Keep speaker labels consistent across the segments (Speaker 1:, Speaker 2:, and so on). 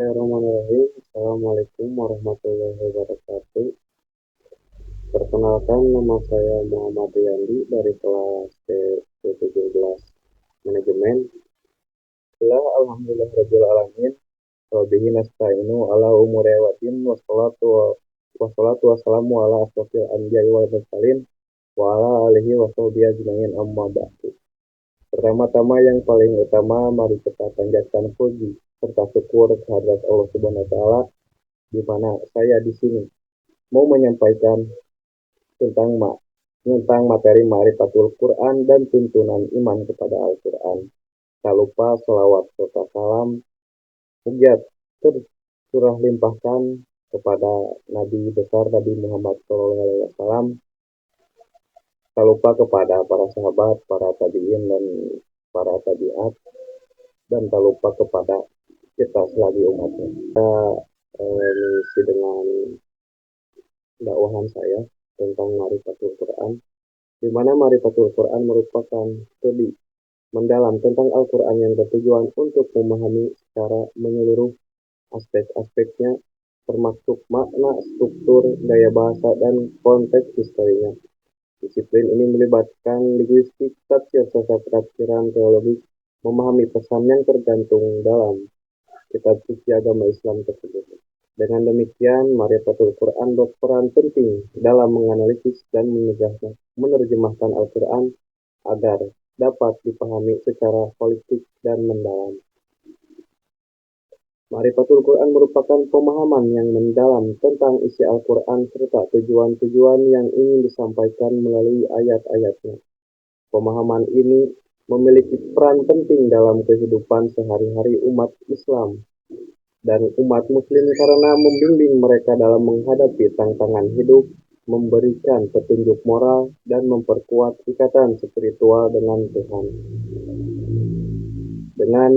Speaker 1: Bismillahirrahmanirrahim. Assalamualaikum warahmatullahi wabarakatuh. Perkenalkan, nama saya Muhammad Riyandi dari kelas T17 Manajemen. Alhamdulillah Rabbil Alamin. Wabihi nasta'inu ala umuri watin wassalatu wassalamu ala asrofil anbiya'i wal mursalin wa ala alihi wa sahbihi ajma'in amma ba'du. Pertama-tama yang paling utama, mari kita panjatkan puji serta syukur kehadirat Allah Subhanahu wa taala, di mana saya di sini mau menyampaikan tentang tentang materi Ma'rifatul Quran dan tuntunan iman kepada Al-Quran. Tak lupa selawat serta salam pujian tercurah limpahkan kepada Nabi besar Nabi Muhammad SAW. Tak lupa kepada para sahabat, para tabi'in dan para tabi'at, dan tak lupa kepada kita selagi umatnya. Kita mengisi dengan dakwahan saya tentang Ma'rifatul Quran, di mana Ma'rifatul Quran merupakan studi mendalam tentang Al-Quran yang bertujuan untuk memahami secara menyeluruh aspek-aspeknya, termasuk makna, struktur, gaya bahasa, dan konteks historinya. Disiplin ini melibatkan linguistik, tafsir, tafsiran teologis, memahami pesan yang tergantung dalam kitab suci agama Islam tersebut. Dengan demikian, Ma'rifatul Quran berperan penting dalam menganalisis dan menerjemahkan Al-Quran agar dapat dipahami secara holistik dan mendalam. Ma'rifatul Quran merupakan pemahaman yang mendalam tentang isi Al-Quran serta tujuan-tujuan yang ingin disampaikan melalui ayat-ayatnya. Pemahaman ini memiliki peran penting dalam kehidupan sehari-hari umat Islam dan umat muslim karena membimbing mereka dalam menghadapi tantangan hidup, memberikan petunjuk moral, dan memperkuat ikatan spiritual dengan Tuhan. Dengan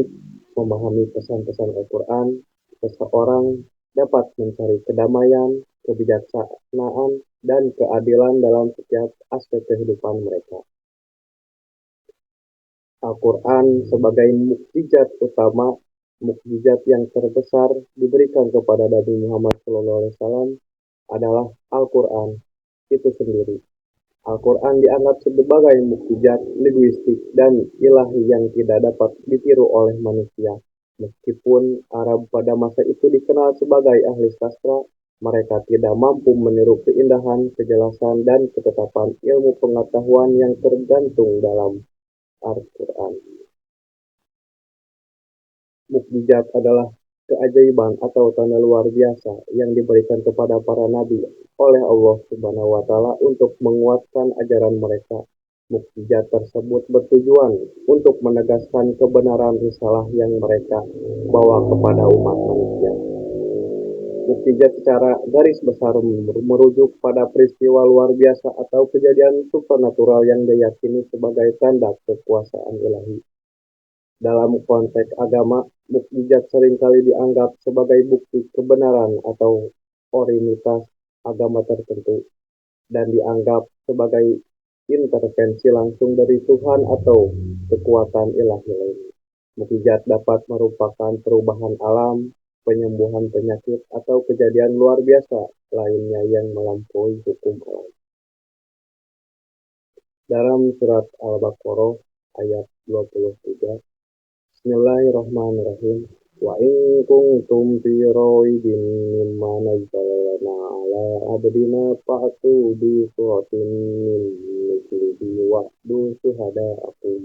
Speaker 1: memahami pesan-pesan Al-Quran, seseorang dapat mencari kedamaian, kebijaksanaan, dan keadilan dalam setiap aspek kehidupan mereka. Al-Quran sebagai mukjizat utama, mukjizat yang terbesar diberikan kepada Nabi Muhammad SAW adalah Al-Quran itu sendiri. Al-Quran dianggap sebagai mukjizat linguistik dan ilahi yang tidak dapat ditiru oleh manusia. Meskipun Arab pada masa itu dikenal sebagai ahli sastra, mereka tidak mampu meniru keindahan, kejelasan, dan ketetapan ilmu pengetahuan yang tergantung dalam Al-Quran. Mukjizat adalah keajaiban atau tanda luar biasa yang diberikan kepada para nabi oleh Allah Subhanahu wa taala untuk menguatkan ajaran mereka. Mukjizat tersebut bertujuan untuk menegaskan kebenaran risalah yang mereka bawa kepada umat manusia. Mukjizat secara garis besar merujuk pada peristiwa luar biasa atau kejadian supernatural yang diyakini sebagai tanda kekuasaan ilahi. Dalam konteks agama, mukjizat seringkali dianggap sebagai bukti kebenaran atau orinitas agama tertentu dan dianggap sebagai intervensi langsung dari Tuhan atau kekuatan ilahi lain. Mukjizat dapat merupakan perubahan alam, penyembuhan penyakit, atau kejadian luar biasa lainnya yang melampaui hukum alam. Dalam surat Al-Baqarah ayat 23, Bismillahirrahmanirrahim. Wa in kuntum fi raibin mimma nazzalna ala abdina fa'tu bi suratin min mithlihi wa'du syuhada'akum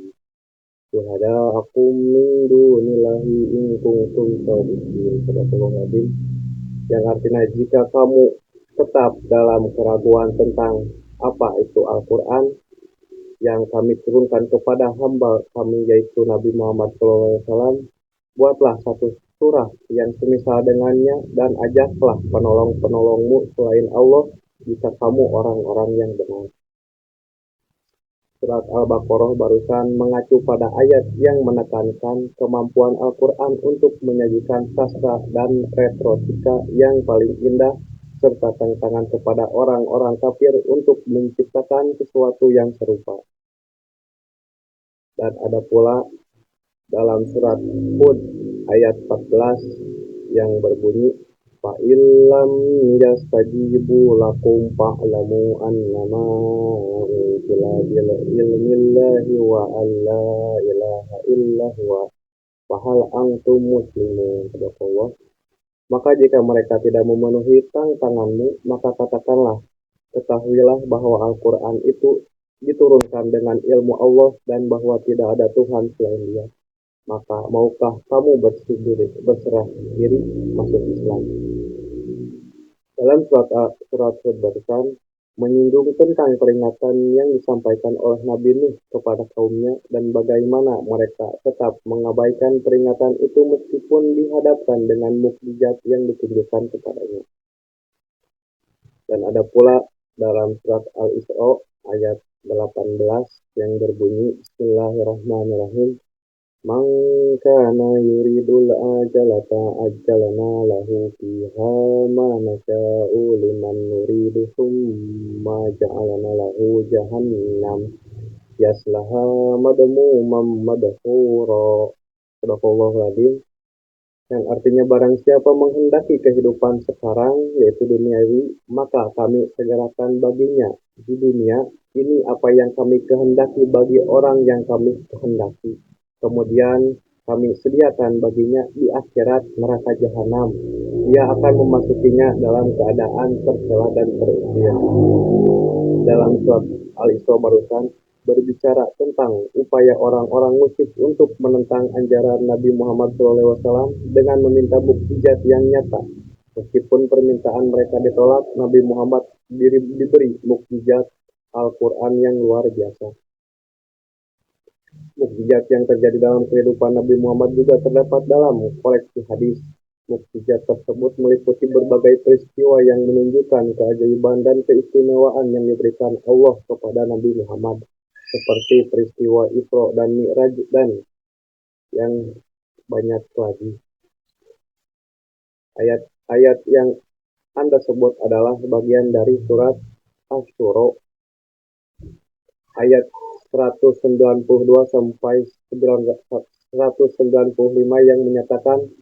Speaker 1: min dunillahi in kuntum shadiqin. Sadaqallahul yang artinya jika kamu tetap dalam keraguan tentang apa itu Al-Quran yang kami turunkan kepada hamba kami yaitu Nabi Muhammad SAW, buatlah satu surah yang semisal dengannya dan ajaklah penolong-penolongmu selain Allah jika kamu orang-orang yang benar. Surat Al-Baqarah barusan mengacu pada ayat yang menekankan kemampuan Al-Quran untuk menyajikan sastra dan retorika yang paling indah serta tantangan kepada orang-orang kafir untuk menciptakan sesuatu yang serupa. Dan ada pula dalam surat Hud ayat 14, yang berbunyi fa illam yastajibu lakum fa'lamu annama unzila bil ilmillahi wa alla ilaha illa huwa wa hal antum muslimun. Sadaqallah. Maka jika mereka tidak memenuhi tantanganmu, maka katakanlah, ketahuilah bahwa Al-Quran itu diturunkan dengan ilmu Allah dan bahwa tidak ada Tuhan selain Dia. Maka maukah kamu berserah diri masuk Islam? Dalam surat barusan menyinggung tentang peringatan yang disampaikan oleh Nabi Nuh kepada kaumnya dan bagaimana mereka tetap mengabaikan peringatan itu meskipun dihadapkan dengan mukjizat yang ditunjukkan kepadanya. Dan ada pula dalam surat Al-Isra ayat 18 yang berbunyi Bismillahirrahmanirrahim. Man kana yuridul ajalata ajjalna lahu fiha ma nasha'u liman nuridu summa ja'alna lahu jahannam yaslaha madmuman madhura. Sadaqallahul adzim. Yang artinya barang siapa menghendaki kehidupan sekarang yaitu duniawi, maka kami segerakan baginya di dunia ini apa yang kami kehendaki bagi orang yang kami kehendaki. Kemudian kami sediakan baginya di akhirat neraka jahanam. Dia akan memasukinya dalam keadaan tercela dan terusir. Dalam surat Al-Isra barusan berbicara tentang upaya orang-orang musyrik untuk menentang ajaran Nabi Muhammad SAW dengan meminta mukjizat yang nyata. Meskipun permintaan mereka ditolak, Nabi Muhammad diberi mukjizat Al-Quran yang luar biasa. Mukjizat yang terjadi dalam kehidupan Nabi Muhammad juga terdapat dalam koleksi hadis. Mukjizat tersebut meliputi berbagai peristiwa yang menunjukkan keajaiban dan keistimewaan yang diberikan Allah kepada Nabi Muhammad, seperti peristiwa Isra dan Mi'raj dan yang banyak lagi. Ayat-ayat yang Anda sebut adalah bagian dari surat Asy-Syura ayat 192 sampai 195 yang menyatakan,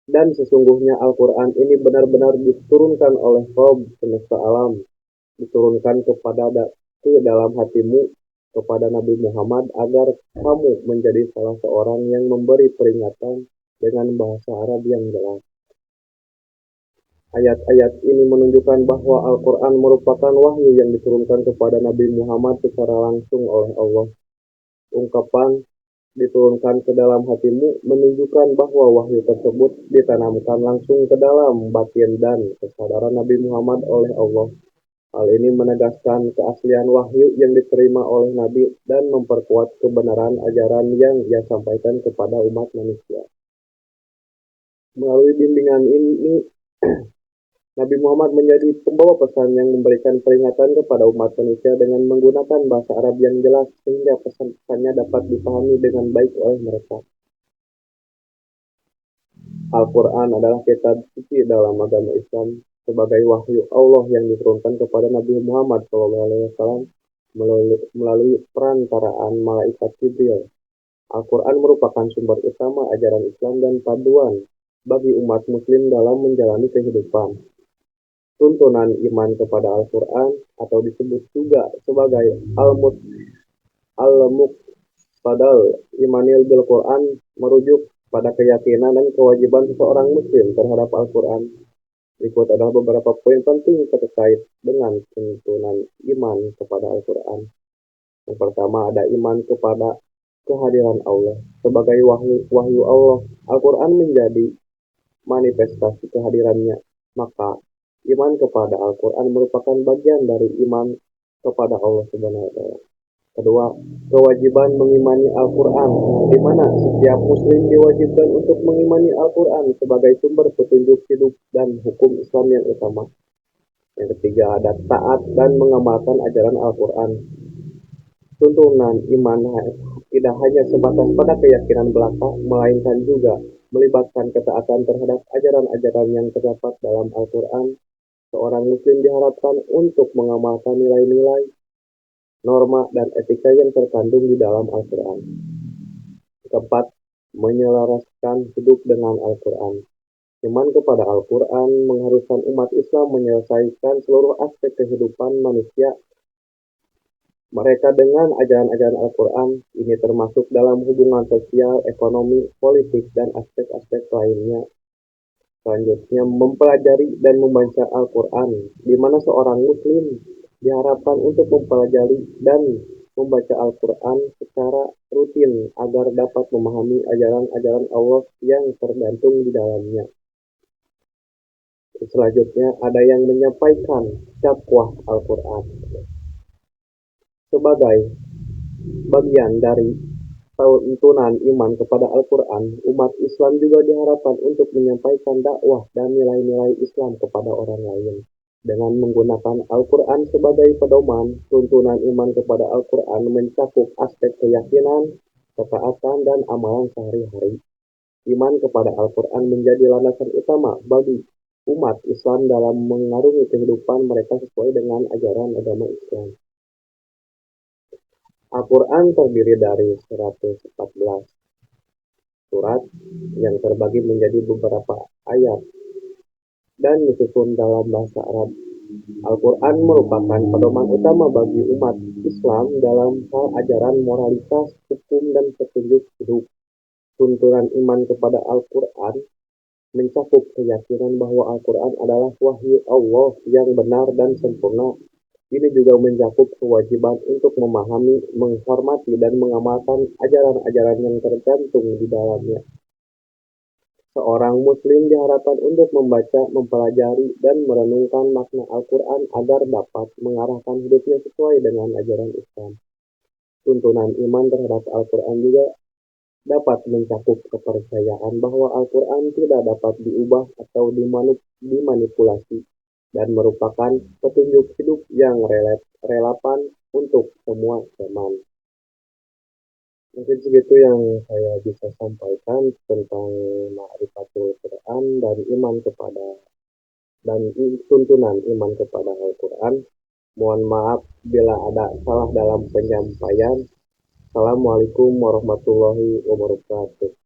Speaker 1: dan sesungguhnya Al-Quran ini benar-benar diturunkan oleh Rabb semesta alam, diturunkan ke dalam hatimu kepada Nabi Muhammad agar kamu menjadi salah seorang yang memberi peringatan dengan bahasa Arab yang jelas. Ayat-ayat ini menunjukkan bahwa Al-Quran merupakan wahyu yang diturunkan kepada Nabi Muhammad secara langsung oleh Allah. Ungkapan diturunkan ke dalam hatimu menunjukkan bahwa wahyu tersebut ditanamkan langsung ke dalam batin dan kesadaran Nabi Muhammad oleh Allah. Hal ini menegaskan keaslian wahyu yang diterima oleh Nabi dan memperkuat kebenaran ajaran yang ia sampaikan kepada umat manusia. Melalui bimbingan ini, Nabi Muhammad menjadi pembawa pesan yang memberikan peringatan kepada umat manusia dengan menggunakan bahasa Arab yang jelas sehingga pesan-pesannya dapat dipahami dengan baik oleh mereka. Al-Quran adalah kitab suci dalam agama Islam sebagai wahyu Allah yang diturunkan kepada Nabi Muhammad SAW melalui perantaraan malaikat Jibril. Al-Quran merupakan sumber utama ajaran Islam dan panduan bagi umat muslim dalam menjalani kehidupan. Tuntunan iman kepada Al-Quran atau disebut juga sebagai Al-Muqtadal Imanil bil Quran merujuk pada keyakinan dan kewajiban seseorang muslim terhadap Al-Quran. Berikut adalah beberapa poin penting terkait dengan tuntunan iman kepada Al-Quran. Yang pertama ada iman kepada kehadiran Allah. Sebagai wahyu Allah, Al-Quran menjadi manifestasi kehadirannya. Maka iman kepada Al-Quran merupakan bagian dari iman kepada Allah Subhanahu wa Ta'ala. Kedua, kewajiban mengimani Al-Quran, di mana setiap muslim diwajibkan untuk mengimani Al-Quran sebagai sumber petunjuk hidup dan hukum Islam yang utama. Yang ketiga, ada taat dan mengamalkan ajaran Al-Quran. Tuntunan iman tidak hanya sebatas pada keyakinan belaka, melainkan juga melibatkan ketaatan terhadap ajaran-ajaran yang terdapat dalam Al-Quran. Seorang muslim diharapkan untuk mengamalkan nilai-nilai, norma, dan etika yang terkandung di dalam Al-Quran. Keempat, menyelaraskan hidup dengan Al-Quran. Iman kepada Al-Quran mengharuskan umat Islam menyelesaikan seluruh aspek kehidupan manusia mereka dengan ajaran-ajaran Al-Quran. Ini termasuk dalam hubungan sosial, ekonomi, politik, dan aspek-aspek lainnya. Selanjutnya, mempelajari dan membaca Al-Quran, di mana seorang Muslim diharapkan untuk mempelajari dan membaca Al-Quran secara rutin agar dapat memahami ajaran-ajaran Allah yang tergantung di dalamnya. Selanjutnya, ada yang menyampaikan dakwah Al-Quran sebagai bagian dari tuntunan iman kepada Al-Quran. Umat Islam juga diharapkan untuk menyampaikan dakwah dan nilai-nilai Islam kepada orang lain. Dengan menggunakan Al-Quran sebagai pedoman, tuntunan iman kepada Al-Quran mencakup aspek keyakinan, ketaatan, dan amalan sehari-hari. Iman kepada Al-Quran menjadi landasan utama bagi umat Islam dalam mengarungi kehidupan mereka sesuai dengan ajaran agama Islam. Al-Quran terdiri dari 114 surat yang terbagi menjadi beberapa ayat dan disusun dalam bahasa Arab. Al-Quran merupakan pedoman utama bagi umat Islam dalam hal ajaran moralitas, hukum, dan petunjuk hidup. Tuntunan iman kepada Al-Quran mencakup keyakinan bahwa Al-Quran adalah wahyu Allah yang benar dan sempurna. Ini juga mencakup kewajiban untuk memahami, menghormati, dan mengamalkan ajaran-ajaran yang tergantung di dalamnya. Seorang Muslim diharapkan untuk membaca, mempelajari, dan merenungkan makna Al-Quran agar dapat mengarahkan hidupnya sesuai dengan ajaran Islam. Tuntunan iman terhadap Al-Quran juga dapat mencakup kepercayaan bahwa Al-Quran tidak dapat diubah atau dimanipulasi dan merupakan petunjuk hidup yang relevan untuk semua zaman. Mungkin segitu yang saya bisa sampaikan tentang ma'rifatul Quran dan iman kepada dan tuntunan iman kepada Al-Quran. Mohon maaf bila ada salah dalam penyampaian. Assalamualaikum warahmatullahi wabarakatuh.